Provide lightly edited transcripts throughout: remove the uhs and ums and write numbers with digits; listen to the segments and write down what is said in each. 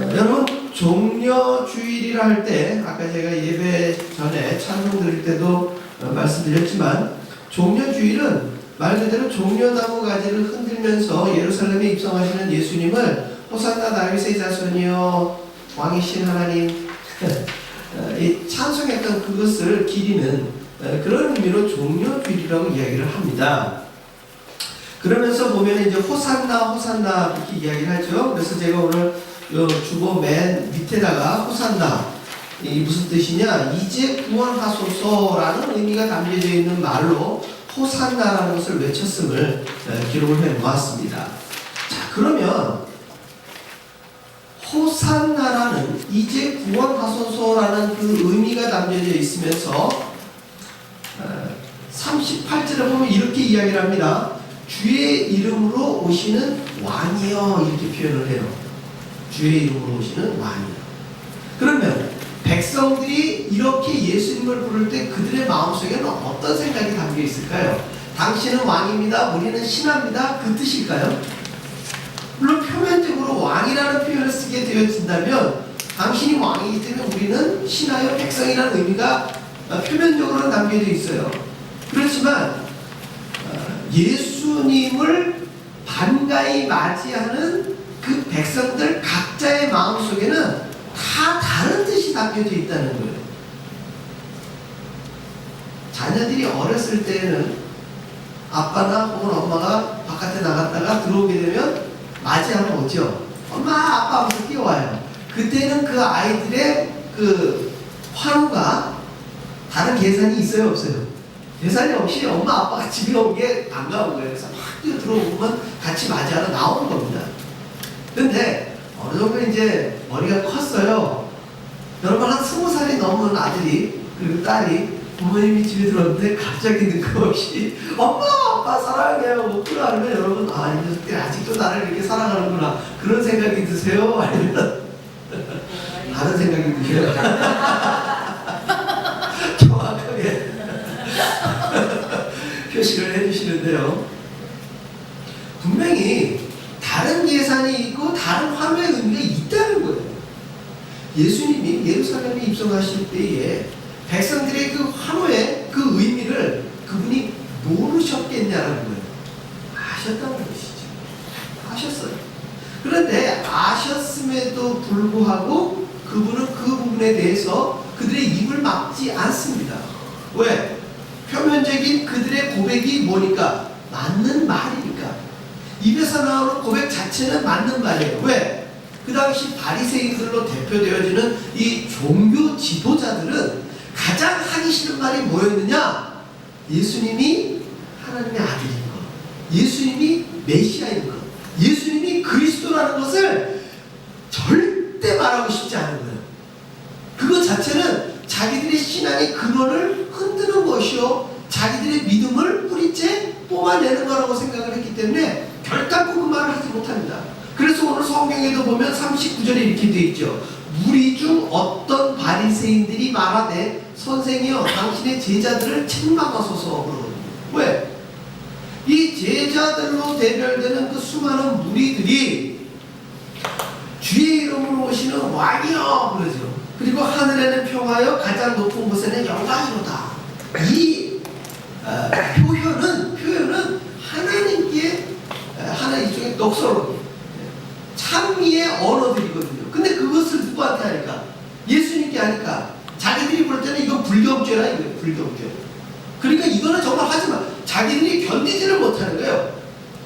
여러분, 종려주일이라 할 때 아까 제가 예배 전에 찬송 드릴 때도 말씀드렸지만, 종려주일은 말 그대로 종려나무 가지를 흔들면서 예루살렘에 입성하시는 예수님을 호산나 다윗의 자손이여 왕이신 하나님 이 찬송했던 그것을 기리는 그런 의미로 종려주일이라고 이야기를 합니다. 그러면서 보면 이제 호산나 호산나 이렇게 이야기를 하죠. 그래서 제가 오늘 주보 맨 밑에다가 호산나 이 무슨 뜻이냐, 이제 구원하소서라는 의미가 담겨져 있는 말로 호산나라는 것을 외쳤음을 기록을 해 놓았습니다. 자, 그러면 호산나라는 이제 구원하소서라는 그 의미가 담겨져 있으면서 38절에 보면 이렇게 이야기를 합니다. 주의 이름으로 오시는 왕이여, 이렇게 표현을 해요. 주의 이름으로 오시는 왕이여. 그러면 백성들이 이렇게 예수님을 부를 때 그들의 마음속에는 어떤 생각이 담겨 있을까요? 당신은 왕입니다, 우리는 신하입니다, 그 뜻일까요? 물론 표면적으로 왕이라는 표현을 쓰게 되어진다면 당신이 왕이기 때문에 우리는 신하여 백성이라는 의미가 표면적으로는 담겨져 있어요. 그렇지만 예수님을 반가이 맞이하는 그 백성들 각자의 마음속에는 다 다른 뜻이 담겨져 있다는 거예요. 자녀들이 어렸을 때는 아빠나 혹은 엄마가 바깥에 나갔다가 들어오게 되면 맞이하면 오죠. 엄마 아빠 하면서 뛰어와요. 그때는 그 아이들의 그 환호가 다른 계산이 있어요, 없어요? 계산이 없이 엄마 아빠가 집에 온 게 반가운 거예요. 그래서 막 뛰어 들어오면 같이 맞이하러 나오는 겁니다. 근데 어느 정도 이제 머리가 컸어요. 여러분, 한 20살이 넘은 아들이 그리고 딸이 부모님이 집에 들어왔는데 갑자기 느낌없이 엄마 아빠 사랑해요 뭐 그러면 여러분, 아, 이 녀석들이 아직도 나를 이렇게 사랑하는구나, 그런 생각이 드세요? 아니면 다른 생각이 드세요? 정확하게 표시를 해주시는데요, 분명히 다른 예산이 있고 다른 환호의 의미가 있다는 거예요. 예수님이 예루살렘에 입성하실 때에 백성들의 그 환호의 그 의미를 그분이 모르셨겠냐라는 거예요. 아셨다는 것이죠. 아셨어요. 그런데 아셨음에도 불구하고 그분은 그 부분에 대해서 그들의 입을 막지 않습니다. 왜? 표면적인 그들의 고백이 뭐니까? 맞는 말이니까. 입에서 나오는 고백 자체는 맞는 말이에요. 왜? 그 당시 바리새인들로 대표되어지는 이 종교 지도자들은 가장 하기 싫은 말이 뭐였느냐? 예수님이 하나님의 아들인 것, 예수님이 메시아인 것, 예수님이 그리스도라는 것을 절대 말하고 싶지 않은 거예요. 그것 자체는 자기들의 신앙의 근원을 흔드는 것이요, 자기들의 믿음을 뿌리째 뽑아내는 거라고 생각을 했기 때문에 결단코 그 말을 하지 못합니다. 그래서 오늘 성경에도 보면 39절에 이렇게 되어 있죠. 무리 중 어떤 바리새인들이 말하되 선생이여 당신의 제자들을 책망하소서 그러거든요. 왜? 이 제자들로 대별되는 그 수많은 무리들이 주의 이름으로 오시는 왕이여 그러죠. 그리고 하늘에는 평화여 가장 높은 곳에는 영광이로다. 이 표현은 하나님께 하나 일종의 독서로 찬미의 언어들이거든요. 근데 그것을 누구한테 하니까? 예수님께 하니까 자기들이 볼 때는 이거 불경죄라 이거예요. 불경죄. 그러니까 이거는 정말 하지만 자기들이 견디지를 못하는 거예요.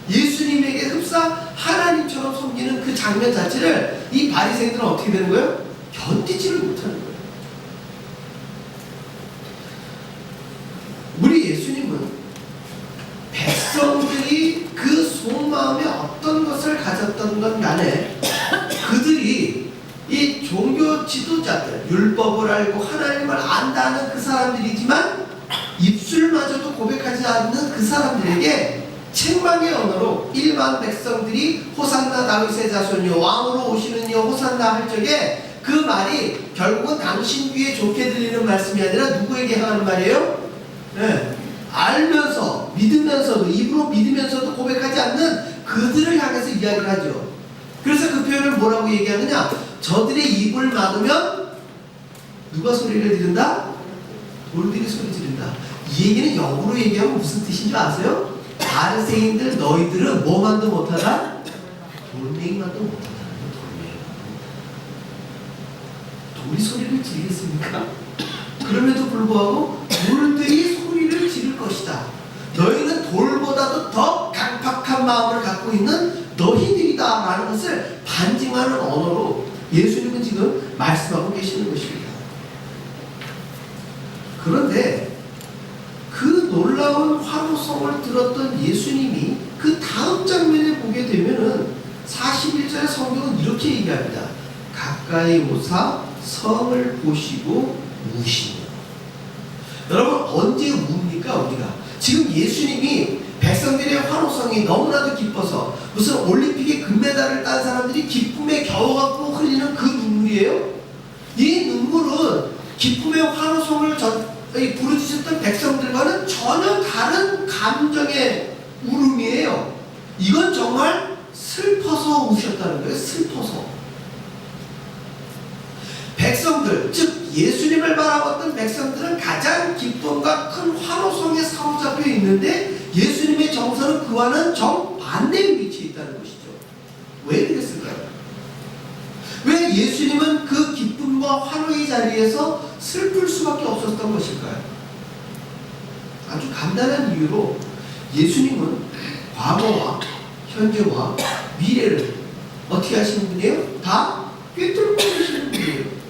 예수님에게 흡사 하나님처럼 섬기는 그 장면 자체를 이 바리새인들은 어떻게 되는 거예요? 견디지를 못하는 거예요. 우리 예수님은 백성들이 그 속마음에 어떤 것을 가졌던 건 간에 그들이 이 종교 지도자들, 율법을 알고 하나님을 안다는 그 사람들이지만 입술마저도 고백하지 않는 그 사람들에게 책망의 언어로 일반 백성들이 호산나 다윗의 자손이요 왕으로 오시는 이여 호산나 할 적에 그 말이 결국은 당신 귀에 좋게 들리는 말씀이 아니라 누구에게 하는 말이에요? 네. 알면서 믿으면서도 입으로 믿으면서도 고백하지 않는 그들을 향해서 이야기를 하죠. 그래서 그 표현을 뭐라고 얘기하느냐? 저들의 입을 막으면 누가 소리를 지른다? 돌들이 소리 지른다. 이 얘기는 역으로 얘기하면 무슨 뜻인 줄 아세요? 바리새인들 너희들은 뭐만도 못하다? 돌멩이만도 못하다는 거예요. 돌이 소리를 지르겠습니까? 그럼에도 불구하고 돌들이 소리를 지를 것이다. 너희는 돌보다도 더 강팍한 마음을 갖고 있는 너희들이다 라는 것을 반증하는 언어로 예수님은 지금 말씀하고 계시는 것입니다. 그런데 그 놀라운 화로성을 들었던 예수님이 그 다음 장면에 보게 되면은 41절의 성경은 이렇게 얘기합니다. 가까이 오사 성을 보시고 우시며. 여러분, 언제 우입니까 우리가? 지금 예수님이 백성들의 환호성이 너무나도 기뻐서 무슨 올림픽에 금메달을 딴 사람들이 기쁨에 겨워갖고 흘리는 그 눈물이에요? 이 눈물은 기쁨의 환호성을 부르짖었던 백성들과는 전혀 다른 감정의 울음이에요. 이건 정말 슬퍼서 우셨다는 거예요. 슬퍼서. 백성들, 즉 예수님을 바라봤던 백성들은 가장 기쁨과 큰 환호성에 사로잡혀 있는데 예수님의 정서는 그와는 정반대의 위치에 있다는 것이죠. 왜 그랬을까요? 왜 예수님은 그 기쁨과 환호의 자리에서 슬플 수밖에 없었던 것일까요? 아주 간단한 이유로 예수님은 과거와 현재와 미래를 어떻게 하시는 분이에요? 다 꿰뚫고 계시는 분이에요.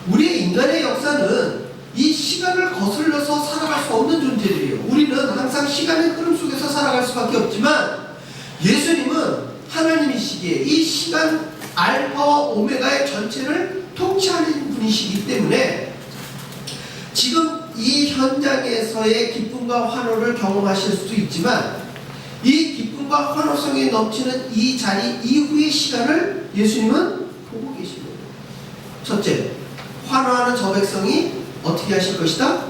우리의 인간의 역사는 이 시간을 거슬러서 살아갈 수 없는 존재들이에요. 우리는 항상 시간의 흐름 속에서 살아갈 수밖에 없지만 예수님은 하나님이시기에 이 시간 알파와 오메가의 전체를 통치하는 분이시기 때문에 지금 이 현장에서의 기쁨과 환호를 경험하실 수도 있지만 이 기쁨과 환호성이 넘치는 이 자리 이후의 시간을 예수님은 보고 계신 거예요. 첫째, 환호하는 저 백성이 어떻게 하실 것이다?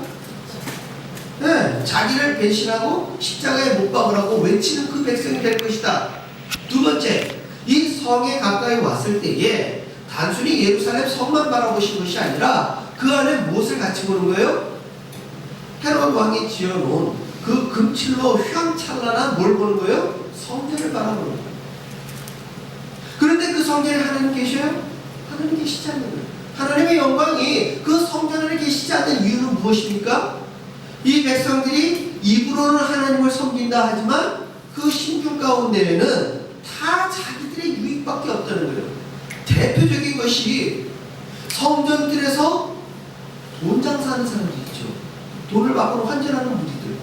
네, 자기를 배신하고 십자가에 못 박으라고 외치는 그 백성이 될 것이다. 두 번째, 이 성에 가까이 왔을 때에 단순히 예루살렘 성만 바라보신 것이 아니라 그 안에 무엇을 같이 보는 거예요? 헤롯 왕이 지어놓은 그 금칠로 휘황찬란한 뭘 보는 거예요? 성전을 바라보는 거예요. 그런데 그 성전에 하나님 계셔요? 하나님 계시지 않는 거예요. 하나님의 영광이 그 성전 안에 계시지 않는 이유는 무엇입니까? 이 백성들이 입으로는 하나님을 섬긴다 하지만 그 심중 가운데에는 다 자기들의 유익밖에 없다는 거예요. 대표적인 것이 성전들에서 돈 장사하는 사람들 있죠. 돈을 받고 환전하는 무리들.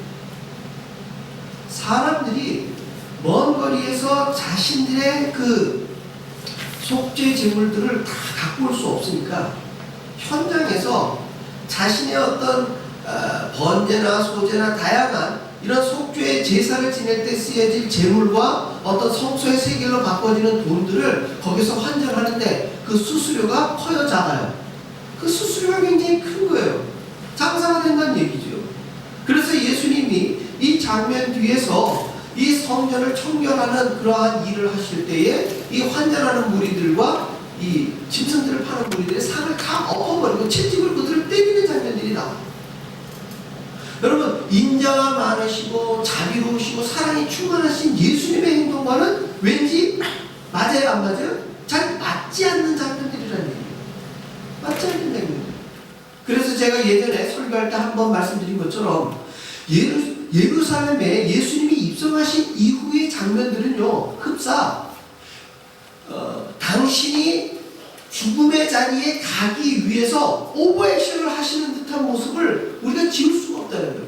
사람들이 먼 거리에서 자신들의 그 속죄 제물들을 다 갖고 올 수 없으니까 현장에서 자신의 어떤 번제나 소제나 다양한 이런 속죄의 제사를 지낼 때 쓰여질 제물과 어떤 성소의 세겔로 바꿔지는 돈들을 거기서 환전하는데 그 수수료가 커요, 작아요? 그 수수료가 굉장히 큰 거예요. 장사가 된다는 얘기죠. 그래서 예수님이 이 장면 뒤에서 이 성전을 청결하는 그러한 일을 하실 때에 이 환전하는 무리들과 이 짐승들을 파는 무리들의 상을 다 엎어버리고 채찍을 그들을 때리는 장면들이 나와요. 여러분, 인자가 많으시고 자비로우시고 사랑이 충만하신 예수님의 행동과는 왠지 맞아요, 안 맞아요? 잘 맞지 않는 장면들이라는 얘기예요. 맞지 않는 장면들. 그래서 제가 예전에 설교할 때 한번 말씀드린 것처럼 예루살렘에 예수님이 입성하신 이후의 장면들은요, 흡사 당신이 죽음의 자리에 가기 위해서 오버액션을 하시는 듯한 모습을 우리가 지울 수가 없다는 거예요.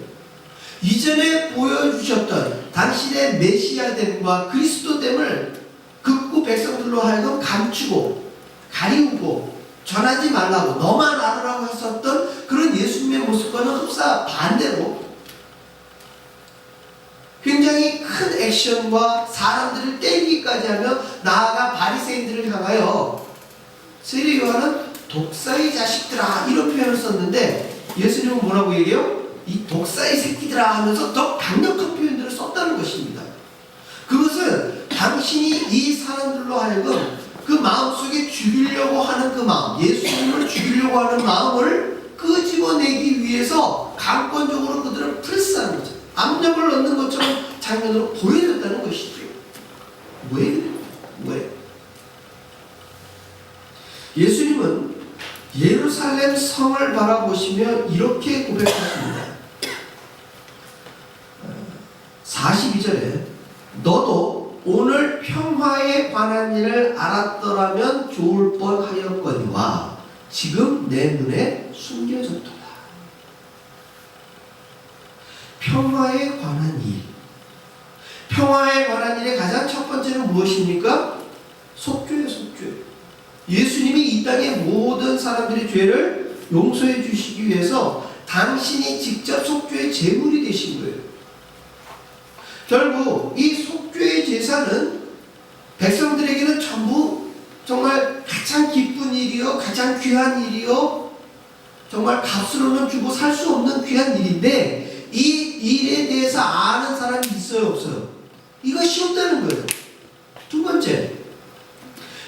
이전에 보여주셨던 당신의 메시아됨과 그리스도됨을 극구 백성들로 하여금 감추고 가리우고 전하지 말라고 너만 알으라고 했었던 그런 예수님의 모습과는 흡사 반대로 굉장히 큰 액션과 사람들을 때리기까지 하며 나아가 바리새인들을 향하여 세례 요한은 독사의 자식들아 이런 표현을 썼는데 예수님은 뭐라고 얘기해요? 이 독사의 새끼들아 하면서 더 강력한 표현들을 썼다는 것입니다. 그것은 당신이 이 사람들로 하여금 그 마음속에 죽이려고 하는 그 마음, 예수님을 죽이려고 하는 마음을 끄집어내기 위해서 강권적으로 그들을 프레스하는 거죠. 압력을 넣는 것처럼 장면으로 보여줬다는 것이죠. 왜? 예수님은 예루살렘 성을 바라보시며 이렇게 고백하십니다. 42절에 너도 오늘 평화에 관한 일을 알았더라면 좋을 뻔하였거니와 지금 내 눈에 숨겨졌도다. 평화에 관한 일. 평화에 관한 일의 가장 첫 번째는 무엇입니까? 속죄예요, 속죄. 예수님이 이 땅의 모든 사람들의 죄를 용서해 주시기 위해서 당신이 직접 속죄의 제물이 되신 거예요. 결국 이 속죄의 제사는 백성들에게는 전부 정말 가장 기쁜 일이요, 가장 귀한 일이요, 정말 값으로는 주고 살 수 없는 귀한 일인데 이 일에 대해서 아는 사람이 있어요, 없어요? 이것이 없다는 거예요. 두 번째,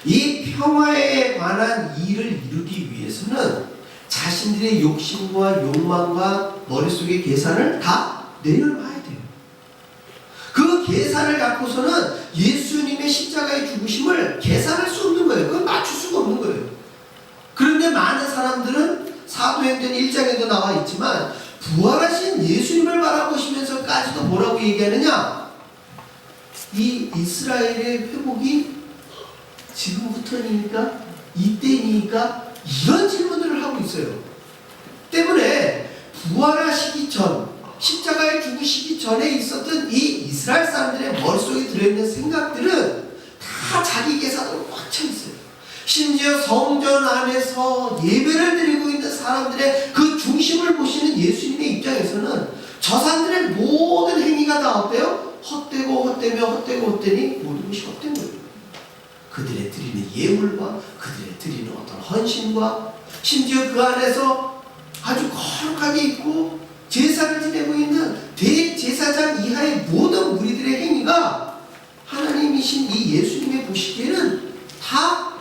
이 평화에 관한 일을 이루기 위해서는 자신들의 욕심과 욕망과 머릿속의 계산을 다 내려놔야 돼요. 그 계산을 갖고서는 예수님의 십자가의 죽으심을 계산할 수 없는 거예요. 그건 맞출 수가 없는 거예요. 그런데 많은 사람들은 사도행전 1장에도 나와 있지만 부활하신 예수님을 바라보시면서까지도 뭐라고 얘기하느냐? 이 이스라엘의 회복이 지금부터니까? 이때니까? 이런 질문들을 하고 있어요. 때문에 부활하시기 전, 십자가에 죽으시기 전에 있었던 이 이스라엘 사람들의 머릿속에 들어있는 생각들은 다 자기 계산으로 꽉 차 있어요. 심지어 성전 안에서 예배를 드리고 있는 사람들의 그 중심을 보시는 예수님의 입장에서는 저 사람들의 모든 행위가 다 어때요? 헛되니 모든 것이 헛된 거예요. 그들의 드리는 예물과 그들의 드리는 어떤 헌신과 심지어 그 안에서 아주 거룩하게 있고 제사를 지내고 있는 대제사장 이하의 모든 무리들의 행위가 하나님이신 이 예수님의 보시기에는 다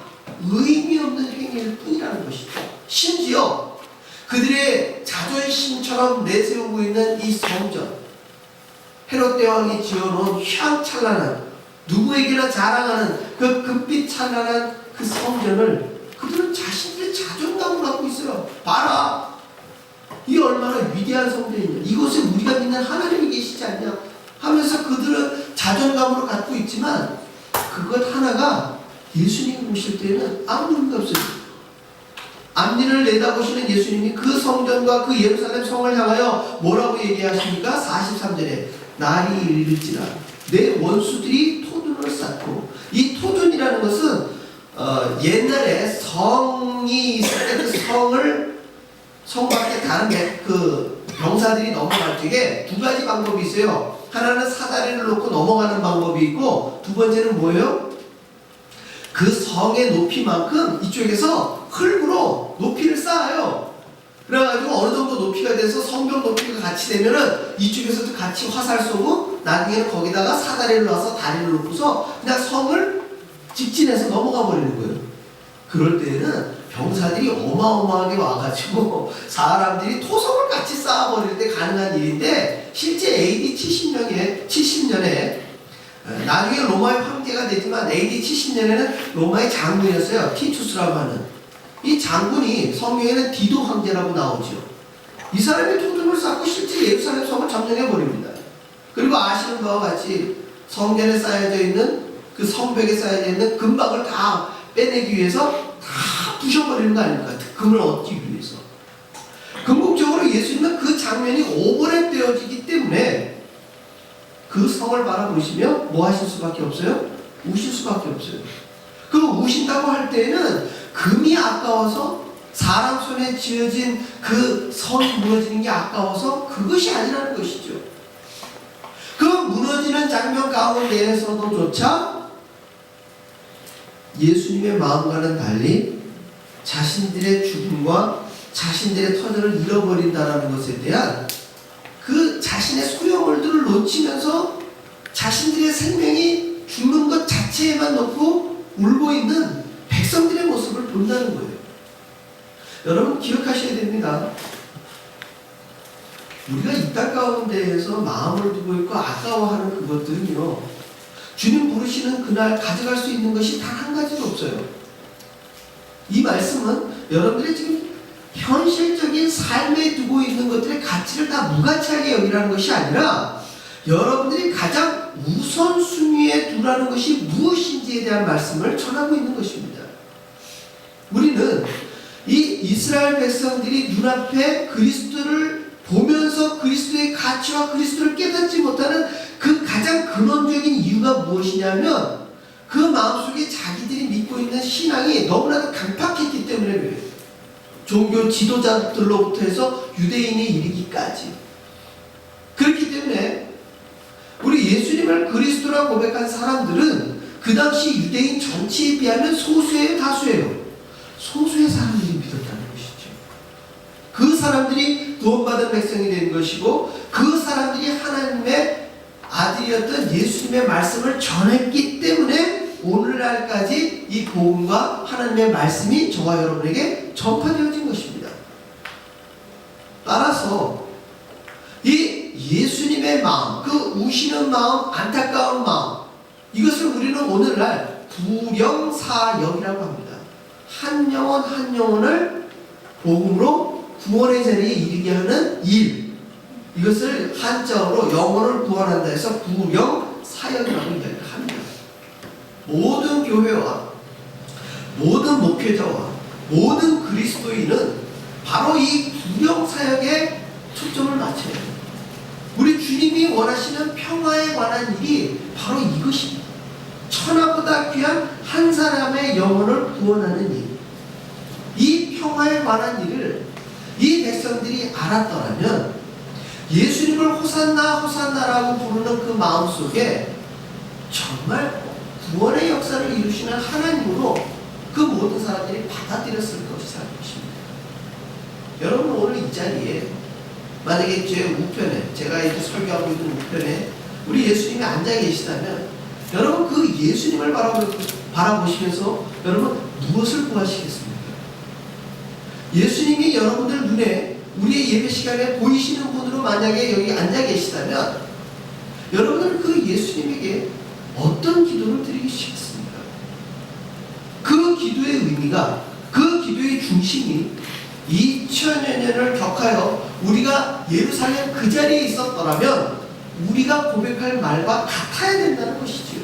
의미 없는 행위일 뿐이라는 것이죠. 심지어 그들의 자존심처럼 내세우고 있는 이 성전, 헤롯 대왕이 지어놓은 휘황찬란한, 누구에게나 자랑하는 그 금빛 찬란한 그 성전을 그들은 자신들의 자존감으로 갖고 있어요. 봐라, 이 얼마나 위대한 성전이냐, 이곳에 우리가 믿는 하나님이 계시지 않냐 하면서 그들은 자존감으로 갖고 있지만 그것 하나가 예수님이 보실 때는 아무 의미가 없어요. 앞니를 내다보시는 예수님이 그 성전과 그 예루살렘 성을 향하여 뭐라고 얘기하십니까? 43절에 날이 이를지라 내 원수들이 토둔을 쌓고, 이 토둔이라는 것은 옛날에 성이 있을 때 그 성 밖에 다른 그 병사들이 넘어갈 적에 두 가지 방법이 있어요. 하나는 사다리를 놓고 넘어가는 방법이 있고, 두 번째는 뭐예요? 그 성의 높이만큼 이쪽에서 흙으로 높이를 쌓아요. 그래가지고 어느 정도 높이가 돼서 성벽 높이가 같이 되면은 이쪽에서도 같이 화살 쏘고 나중에는 거기다가 사다리를 놔서 다리를 놓고서 그냥 성을 직진해서 넘어가 버리는 거예요. 그럴 때에는 병사들이 어마어마하게 와가지고 사람들이 토성을 같이 쌓아버릴 때 가능한 일인데, 실제 AD 70년에 나중에 로마의 황제가 되지만 AD 70년에는 로마의 장군이었어요. 티투스라고 하는 이 장군이, 성경에는 디도 황제라고 나오죠. 이 사람이 토둔을 쌓고 실제 예루살렘 성을 점령해 버립니다. 그리고 아시는 바와 같이 성전에 쌓여져 있는 그 성벽에 쌓여져 있는 금박을 다 빼내기 위해서 다 부셔버리는 거 아닙니까? 득금을 얻기 위해서. 궁극적으로 예수님은 그 장면이 오버랩되어지기 때문에 그 성을 바라보시며 뭐 하실 수밖에 없어요? 우실 수밖에 없어요. 그 우신다고 할 때에는 금이 아까워서, 사람 손에 지어진 그 성이 무너지는 게 아까워서 그것이 아니라는 것이죠. 그 무너지는 장면 가운데에서도조차 예수님의 마음과는 달리 자신들의 죽음과 자신들의 터전을 잃어버린다는 것에 대한 그 자신의 소유물들을 놓치면서 자신들의 생명이 죽는 것 자체에만 놓고 울고 있는 백성들의 모습을 본다는 거예요. 여러분 기억하셔야 됩니다. 우리가 이 땅 가운데에서 마음을 두고 있고 아까워하는 그것들은요, 주님 부르시는 그날 가져갈 수 있는 것이 단 한 가지도 없어요. 이 말씀은 여러분들이 지금 현실적인 삶에 두고 있는 것들의 가치를 다 무가치하게 여기라는 것이 아니라 여러분들이 가장 우선순위에 두라는 것이 무엇인지에 대한 말씀을 전하고 있는 것입니다. 우리는 이 이스라엘 백성들이 눈앞에 그리스도를 보면서 그리스도의 가치와 그리스도를 깨닫지 못하는 그 가장 근원적인 이유가 무엇이냐면 그 마음속에 자기들이 믿고 있는 신앙이 너무나도 강팍했기 때문에 그래요. 종교 지도자들로부터 해서 유대인에 이르기까지. 그렇기 때문에 우리 예수님을 그리스도라 고백한 사람들은 그 당시 유대인 전체에 비하면 소수예요, 다수예요? 소수의 사람들이 믿었다는 것이죠. 그 사람들이 구원받은 백성이 된 것이고 그 사람들이 하나님의 아들이었던 예수님의 말씀을 전했기 때문에 오늘날까지 이 복음과 하나님의 말씀이 저와 여러분에게 전파되어진 것입니다. 따라서 이 예수님의 마음, 그 우시는 마음, 안타까운 마음, 이것을 우리는 오늘날 부령사역이라고 합니다. 한 영혼 한 영혼을 복음으로 구원의 자리에 이르게 하는 일, 이것을 한자어로 영혼을 구원한다 해서 부령사역이라고 이야기합니다. 모든 교회와 모든 목회자와 모든 그리스도인은 바로 이 부령사역에 초점을 맞춰야 해요. 우리 주님이 원하시는 평화에 관한 일이 바로 이것입니다. 천하보다 귀한 한 사람의 영혼을 구원하는 일. 이 평화에 관한 일을 이 백성들이 알았더라면 예수님을 호산나 호산나라고 부르는 그 마음속에 정말 구원의 역사를 이루시는 하나님으로 그 모든 사람들이 받아들였을 것이라는 것입니다. 여러분 오늘 이 자리에 만약에 제 우편에, 제가 이렇게 설교하고 있는 우편에 우리 예수님이 앉아 계시다면 여러분 그 예수님을 바라보시면서 여러분 무엇을 구하시겠습니까? 예수님이 여러분들 눈에 우리의 예배 시간에 보이시는 분으로 만약에 여기 앉아 계시다면 여러분은 그 예수님에게 어떤 기도를 드리시겠습니까? 그 기도의 의미가, 그 기도의 중심이 2000여 년을 격하여 우리가 예루살렘 그 자리에 있었더라면 우리가 고백할 말과 같아야 된다는 것이지요.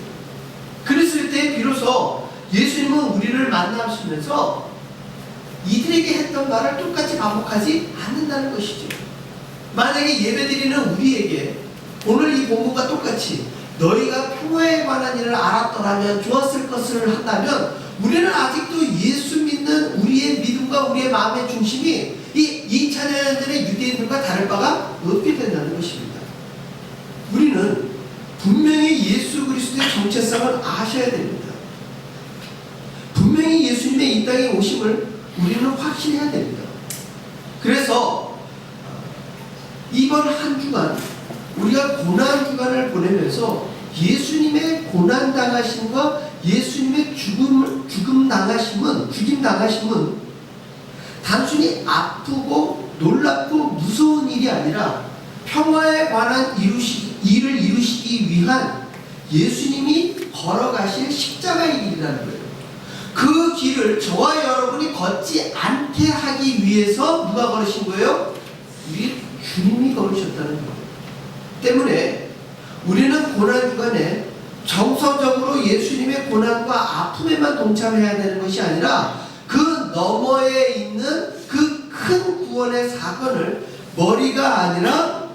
그랬을 때 비로소 예수님은 우리를 만나시면서 이들에게 했던 말을 똑같이 반복하지 않는다는 것이죠. 만약에 예배드리는 우리에게 오늘 이 본문과 똑같이 너희가 평화에 관한 일을 알았더라면 좋았을 것을 한다면 우리는 아직도 예수 믿는 우리의 믿음과 우리의 마음의 중심이 이 2000년 전의 유대인들과 다를 바가 없게 된다는 것입니다. 우리는 분명히 예수 그리스도의 정체성을 아셔야 됩니다. 분명히 예수님의 이 땅에 오심을 우리는 확신해야 됩니다. 그래서 이번 한 주간 우리가 고난 주간을 보내면서 예수님의 고난 당하심과 예수님의 죽임 당하심은 단순히 아프고 놀랍고 무서운 일이 아니라 평화에 관한 일을 이루시기 위한 예수님이 걸어가신 십자가의 길이라는 거예요. 그 길을 저와 여러분이 걷지 않게 하기 위해서 누가 걸으신 거예요? 우리 주님이 걸으셨다는 거예요. 때문에 우리는 고난주간에 정서적으로 예수님의 고난과 아픔에만 동참해야 되는 것이 아니라 그 너머에 있는 그 큰 구원의 사건을 머리가 아니라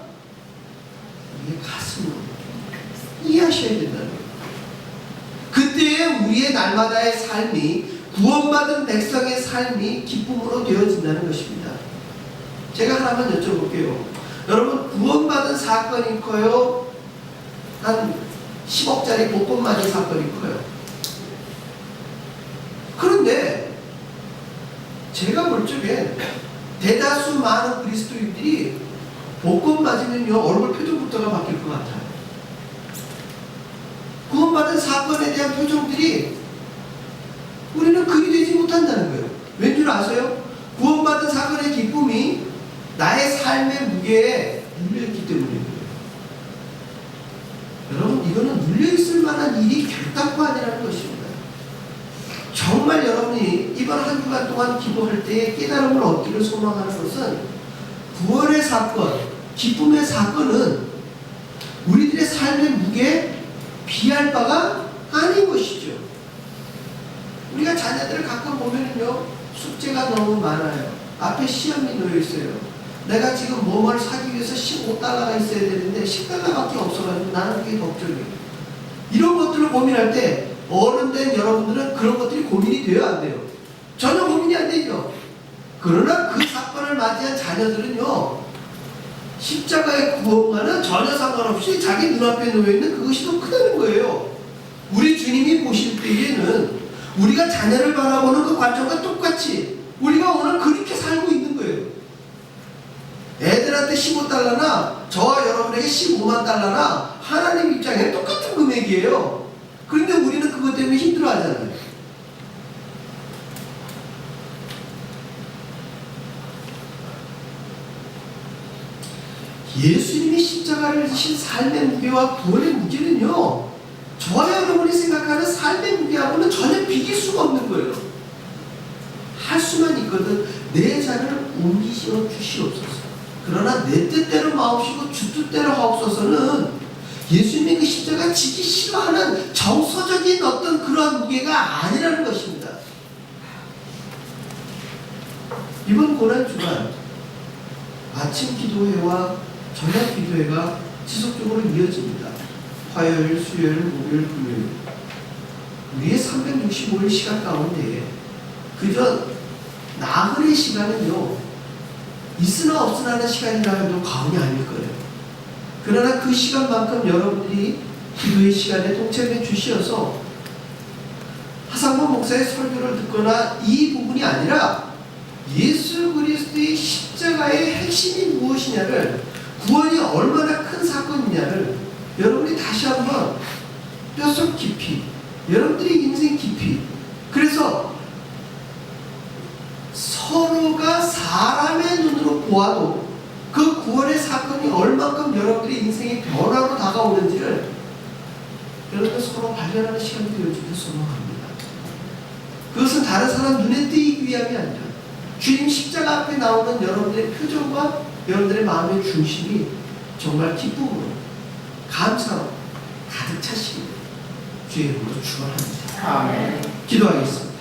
우리의 가슴으로 이해하셔야 된다는 거예요. 그때에 우리의 날마다의 삶이 구원받은 백성의 삶이 기쁨으로 되어진다는 것입니다. 제가 하나만 여쭤볼게요. 여러분 구원받은 사건이 커요? 한 10억짜리 복권 맞은 사건이 커요? 그런데 제가 볼 적에 대다수 많은 그리스도인들이 복권 맞으면요 얼굴 표정부터가 바뀔 것 같아요. 구원받은 사건에 대한 표정들이 우리는 그리 되지 못한다는 거예요. 왠 줄 아세요? 구원받은 사건의 기쁨이 나의 삶의 무게에 눌려있기 때문이에요. 여러분, 이거는 눌려있을 만한 일이 결단코 아니라는 것입니다. 정말 여러분이 이번 한 주간 동안 기도할 때에 깨달음을 얻기를 소망하는 것은 구원의 사건, 기쁨의 사건은 우리들의 삶의 무게에 비할 바가 아닌 것이죠. 우리가 자녀들을 가끔 보면은요, 숙제가 너무 많아요. 앞에 시험이 놓여 있어요. 내가 지금 뭐를 사기 위해서 15달러가 있어야 되는데 10달러밖에 없어가지고 나는 그게 걱정이에요. 이런 것들을 고민할 때 어른된 여러분들은 그런 것들이 고민이 돼요, 안 돼요? 전혀 고민이 안 되죠. 그러나 그 사건을 맞이한 자녀들은요, 십자가의 구원과는 전혀 상관없이 자기 눈앞에 놓여있는 그것이 더 크다는 거예요. 우리 주님이 보실 때에는 우리가 자녀를 바라보는 그 관점과 똑같이 우리가 오늘 그렇게 살고 있는 거예요. 애들한테 15달러나 저와 여러분에게 15만 달러나 하나님 입장에 똑같은 금액이에요. 그런데 우리는 그것 때문에 힘들어 하잖아요. 예수님이 십자가를 지신 삶의 무게와 구원의 무게는요, 저와 여러분이 생각하는 삶의 무게하고는 전혀 비길 수가 없는 거예요. 할 수만 있거든. 내 자를 옮기시어 주시옵소서. 그러나 내 뜻대로 마옵시고 주 뜻대로 하옵소서는 예수님의 그 십자가 지기 싫어하는 정서적인 어떤 그런 무게가 아니라는 것입니다. 이번 고난주간 아침 기도회와 저녁 기도회가 지속적으로 이어집니다. 화요일, 수요일, 목요일, 금요일. 우리의 365일 시간 가운데 그저 나흘의 시간은요, 있으나 없으나 하는 시간이라 해도 과언이 아닐 거예요. 그러나 그 시간만큼 여러분들이 기도의 시간에 동참해 주시어서 하상범 목사의 설교를 듣거나 이 부분이 아니라 예수 그리스도의 십자가의 핵심이 무엇이냐를, 구원이 얼마나 큰 사건이냐를 여러분이 다시 한번 뼛속 깊이, 여러분들의 인생 깊이, 그래서 서로가 사람의 눈으로 보아도 그 구원의 사건이 얼만큼 여러분들의 인생의 변화로 다가오는지를 여러분들 서로 발견하는 시간이 되어주길 소망합니다. 그것은 다른 사람 눈에 띄기 위함이 아니라 주님 십자가 앞에 나오는 여러분들의 표정과 여러분들의 마음의 중심이 정말 기쁨으로, 감사로 가득 차시길 주의 이름으로 축원합니다. 아멘. 기도하겠습니다.